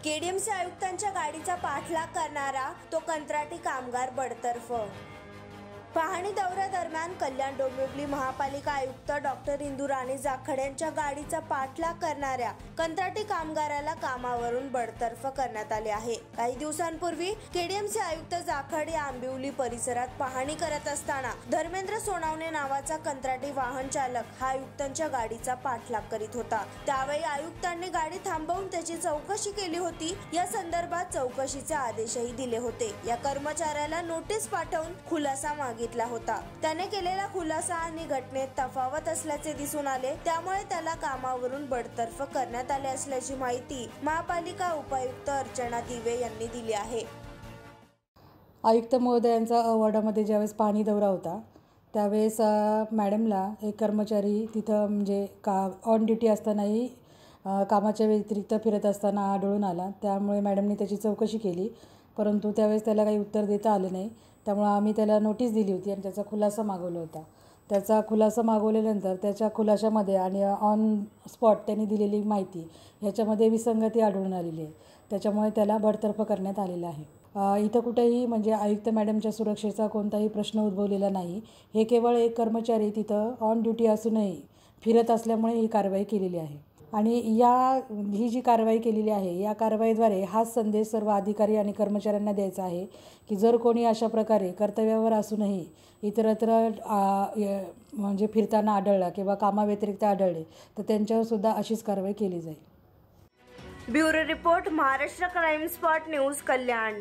KDMC आयुक्तांच्या गाडीचा पाठलाग करणारा तो कंत्राटी कामगार बडतर्फ। पाहणी दौऱ्यादरम्यान कल्याण डोंबिवली महापालिका आयुक्त डॉक्टर इंदुराणी जाखड यांच्या गाडीचा पाठलाग करणाऱ्या कंत्राटी कामगाराला कामावरून बडतर्फ करण्यात आले आहे। काही दिवसांपूर्वी केडीएमसी आयुक्त जाखड या आंबिवली परिसरात पाहणी करत असताना धर्मेंद्र सोनावणे नावाचा कंत्राटी वाहन चालक हा आयुक्तांच्या गाडीचा पाठलाग करीत होता। त्यावेळी आयुक्तांनी गाडी थांबवून त्याची चौकशी केली होती। या संदर्भात चौकशीचे आदेशही दिले होते। या कर्मचाऱ्याला नोटीस पाठवून खुलासा मागितला होता। त्याने केलेला खुलासा आणि घटनेत तफावत असल्याचे दिसून आले, त्यामुळे त्याला कामावरून बडतर्फ करण्यात आले असल्याची माहिती महापालिका उपायुक्त अर्चना दिवे यांनी दिली आहे। आयुक्त महोदयांचा वॉर्डामध्ये ज्यावेळेस पाहणी दौरा होता त्यावेळेस मॅडमला एक कर्मचारी तिथं म्हणजे ऑन ड्युटी असतानाही कामाच्या व्यतिरिक्त फिरत असताना आढळून आला। त्यामुळे मॅडमने त्याची चौकशी केली, परंतु त्यावेळेस त्याला काही उत्तर देता आले नाही। त्यामुळे आम्ही त्याला नोटीस दिली होती आणि त्याचा खुलासा मागवला होता। त्याचा खुलासा मागवल्यानंतर त्याच्या खुलाशामध्ये आणि ऑन स्पॉट त्यांनी दिलेली माहिती ह्याच्यामध्ये विसंगती आढळून आलेली आहे। त्याच्यामुळे त्याला बडतर्फ करण्यात आलेलं आहे। इथं कुठेही म्हणजे आयुक्त मॅडमच्या सुरक्षेचा कोणताही प्रश्न उद्भवलेला नाही। हे केवळ एक कर्मचारी तिथं ऑन ड्युटी असूनही फिरत असल्यामुळे ही कारवाई केलेली आहे आणि ही जी कारवाई केलेली आहे या कारवाईद्वारे हाच संदेश सर्व अधिकारी आणि कर्मचाऱ्यांना द्यायचा आहे की जर कोणी अशा प्रकारे कर्तव्यावर असूनही इतरत्र म्हणजे फिरताना आढळला किंवा कामाव्यतिरिक्त आढळले तर त्यांच्यावर सुद्धा अशीच कारवाई केली जाईल। Bureau report, Maharashtra crime spot news, कल्याण।